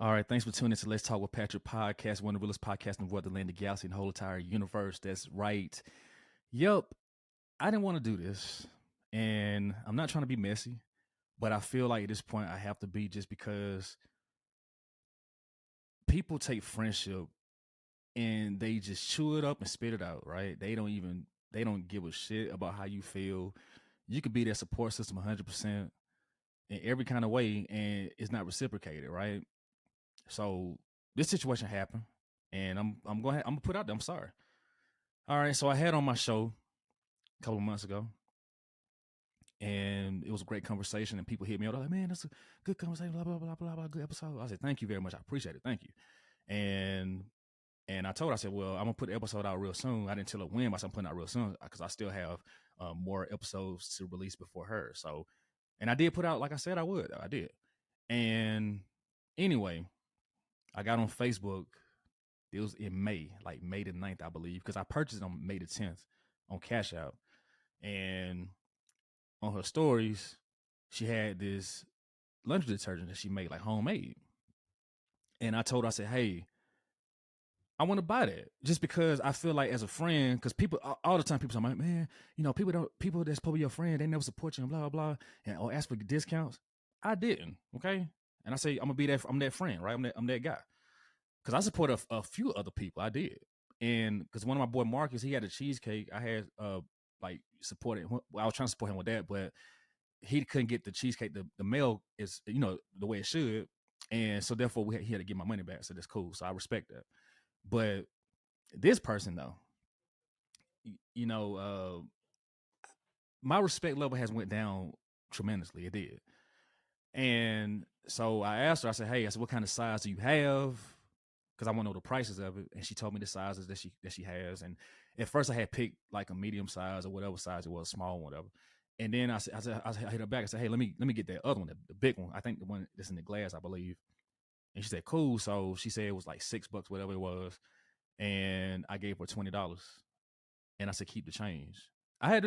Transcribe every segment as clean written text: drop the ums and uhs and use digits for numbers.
All right, thanks for tuning in to Let's Talk with Patrick podcast, one of the realest podcasts in the world, the land, the galaxy, and the whole entire universe. That's right. Yep, I didn't want to do this, and I'm not trying to be messy, but I feel like at this point I have to be just because people take friendship and they just chew it up and spit it out, right? They don't give a shit about how you feel. You could be their support system 100% in every kind of way, and it's not reciprocated, right? So this situation happened, and I'm gonna put out there. I'm sorry. All right, so I had on my show a couple of months ago, and it was a great conversation. And people hit me up like, "Man, that's a good conversation." Blah blah blah blah blah. Good episode. I said, "Thank you very much. I appreciate it. Thank you." And I told her, I said, "Well, I'm gonna put the episode out real soon." I didn't tell her when, but I'm putting out real soon because I still have more episodes to release before her. So, and I did put out like I said I would. I did. And anyway, I got on Facebook. It was in May, like May the 9th, I believe, because I purchased it on May the 10th on Cash App. And on her stories, she had this laundry detergent that she made, like homemade. And I told her, I said, hey, I want to buy that just because I feel like as a friend, because people all the time people say, man, people that's probably your friend, they never support you and blah blah blah, and or ask for discounts. I didn't, okay. And I say I'm gonna be that. I'm that friend, right? I'm that guy because I support a few other people. I did, and because one of my boy Marcus, he had a cheesecake. I had like supported. Well, I was trying to support him with that, but he couldn't get the cheesecake. The mail is the way it should, and so therefore he had to get my money back. So that's cool. So I respect that. But this person though, you know, my respect level has went down tremendously. It did, and so I asked her. I said, "Hey, I said, what kind of size do you have?" Because I want to know the prices of it. And she told me the sizes that she has. And at first, I had picked like a medium size or whatever size it was, small one, whatever. And then I hit her back. I said, "Hey, let me get that other one, the big one. I think the one that's in the glass, I believe." And she said, "Cool." So she said it was like $6, whatever it was, and I gave her $20. And I said, "Keep the change." I have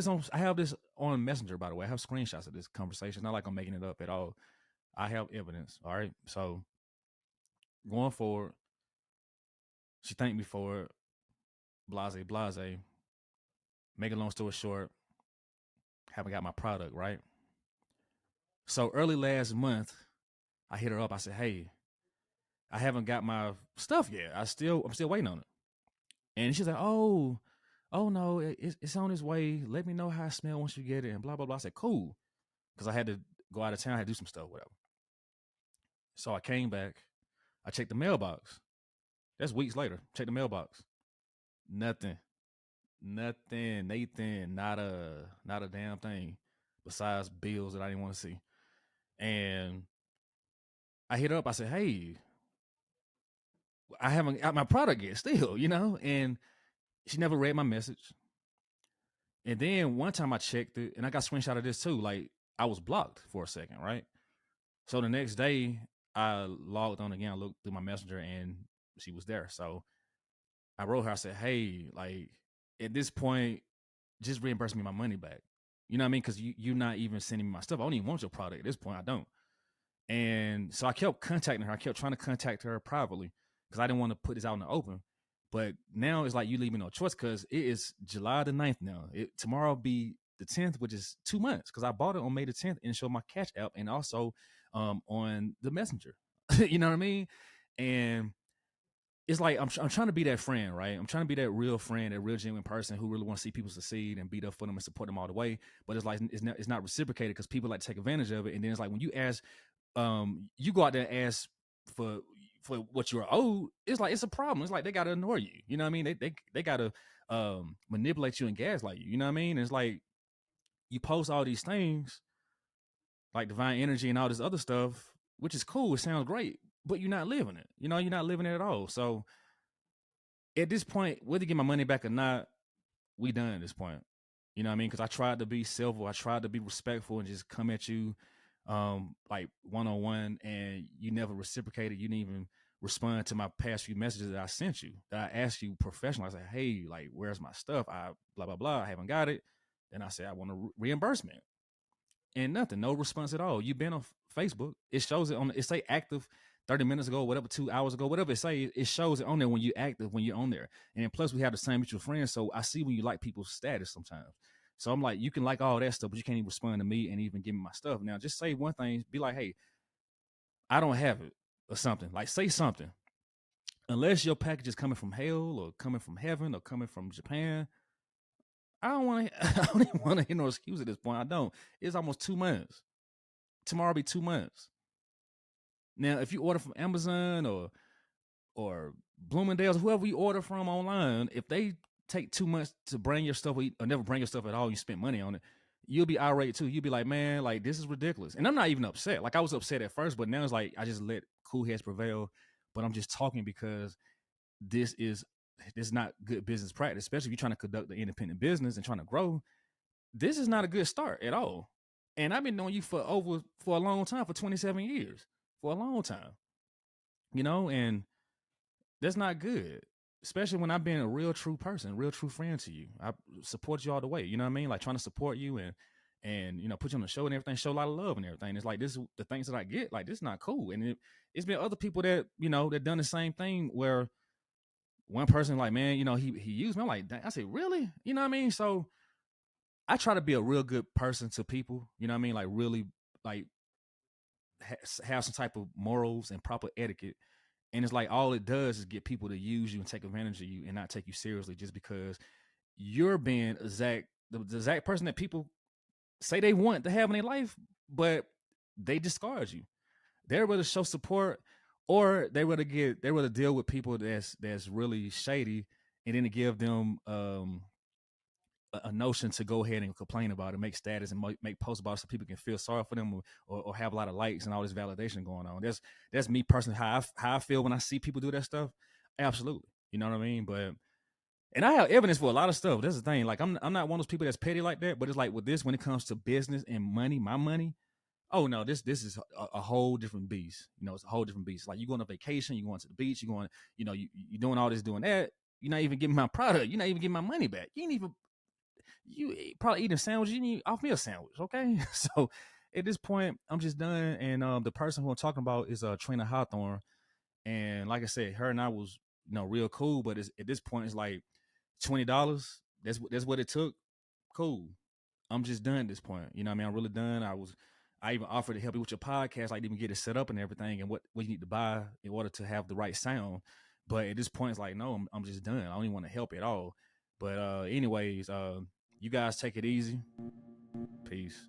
this on Messenger, by the way. I have screenshots of this conversation. It's not like I'm making it up at all. I have evidence. All right. So going forward, she thanked me for it. Blase, blase. Make a long story short, haven't got my product, right? So early last month, I hit her up. I said, "Hey, I haven't got my stuff yet. I'm still waiting on it." And she's like, "Oh no, it's on its way. Let me know how it smells once you get it." And blah blah blah. I said, "Cool," because I had to go out of town. I had to do some stuff, whatever. So I came back. I checked the mailbox. That's weeks later. Check the mailbox. Nothing. Nothing. Nathan. Not a damn thing. Besides bills that I didn't want to see. And I hit her up. I said, "Hey, I haven't got my product yet still, you know?" And she never read my message. And then one time I checked it and I got a screenshot of this too. Like I was blocked for a second, right? So the next day I logged on again, I looked through my messenger and she was there. So I wrote her, I said, "Hey, like at this point, just reimburse me my money back." You know what I mean? Because you're not even sending me my stuff. I don't even want your product at this point. I don't. And so I kept contacting her. I kept trying to contact her privately because I didn't want to put this out in the open. But now it's like you leave me no choice because it is July the 9th now. Tomorrow will be the 10th, which is 2 months because I bought it on May the 10th and showed my Cash App and also on the Messenger. You know what I mean? And it's like I'm trying to be that friend, right? I'm trying to be that real friend, that real genuine person who really want to see people succeed and beat up for them and support them all the way. But it's like it's not reciprocated because people like to take advantage of it. And then it's like when you ask you go out there and ask for what you're owed, it's like it's a problem. It's like they gotta ignore you. You know what I mean? They gotta manipulate you and gaslight you. You know what I mean? It's like you post all these things like divine energy and all this other stuff, which is cool. It sounds great, but you're not living it. You know, you're not living it at all. So at this point, whether you get my money back or not, we done at this point. You know what I mean? Because I tried to be civil, I tried to be respectful, and just come at you, like 1-on-1, and you never reciprocated. You didn't even respond to my past few messages that I sent you. That I asked you professionally. I said, "Hey, like, where's my stuff? I blah blah blah. I haven't got it." Then I said, "I want a reimbursement," and nothing, no response at all. You've been on Facebook. It shows it on. It say active. 30 minutes ago, whatever, 2 hours ago, whatever it say, it shows it on there when you active, when you're on there. And then plus we have the same mutual friends. So I see when you like people's status sometimes. So I'm like, you can like all that stuff, but you can't even respond to me and even give me my stuff. Now just say one thing, be like, hey, I don't have it or something. Like say something. Unless your package is coming from hell or coming from heaven or coming from Japan, I don't want to. I don't even want to hear no excuse at this point. I don't. It's almost 2 months. Tomorrow will be 2 months. Now, if you order from Amazon or Bloomingdale's, whoever you order from online, if they take 2 months to bring your stuff or never bring your stuff at all, you spent money on it, you'll be irate too. You'll be like, man, like this is ridiculous. And I'm not even upset. Like I was upset at first, but now it's like I just let cool heads prevail. But I'm just talking because this is not good business practice, especially if you're trying to conduct the independent business and trying to grow. This is not a good start at all. And I've been knowing you for a long time, for 27 years, for a long time, and that's not good. Especially when I've been a real true person, real true friend to you. I support you all the way. You know what I mean? Like trying to support you and put you on the show and everything, show a lot of love and everything. It's like this is the things that I get. Like this is not cool. And it's been other people that that done the same thing where one person like, man, he used me. I'm like, I said, really? You know what I mean? So I try to be a real good person to people. You know what I mean? Like really, like have some type of morals and proper etiquette. And it's like all it does is get people to use you and take advantage of you and not take you seriously just because you're being the exact person that people say they want to have in their life, but they discard you. They're rather show support, or they rather deal with people that's really shady, and then to give them a notion to go ahead and complain about it, make status and make posts about it so people can feel sorry for them or have a lot of likes and all this validation going on. That's me personally how I feel when I see people do that stuff. Absolutely, you know what I mean. But and I have evidence for a lot of stuff. That's the thing. Like I'm not one of those people that's petty like that. But it's like with this, when it comes to business and money, my money. Oh no, this is a whole different beast. It's a whole different beast. Like you going on vacation, you going to the beach, you going, you doing all this, doing that. You're not even giving my product. You're not even getting my money back. You ain't even probably eating a sandwich. You need off me a sandwich, okay? So at this point, I'm just done. And the person who I'm talking about is Trina Hawthorne. And like I said, her and I was real cool. But at this point, it's like $20. That's what it took. Cool. I'm just done at this point. You know what I mean? I'm really done. I even offered to help you with your podcast, like even get it set up and everything, and what you need to buy in order to have the right sound. But at this point, it's like, no, I'm just done. I don't even want to help at all. But anyways, you guys take it easy. Peace.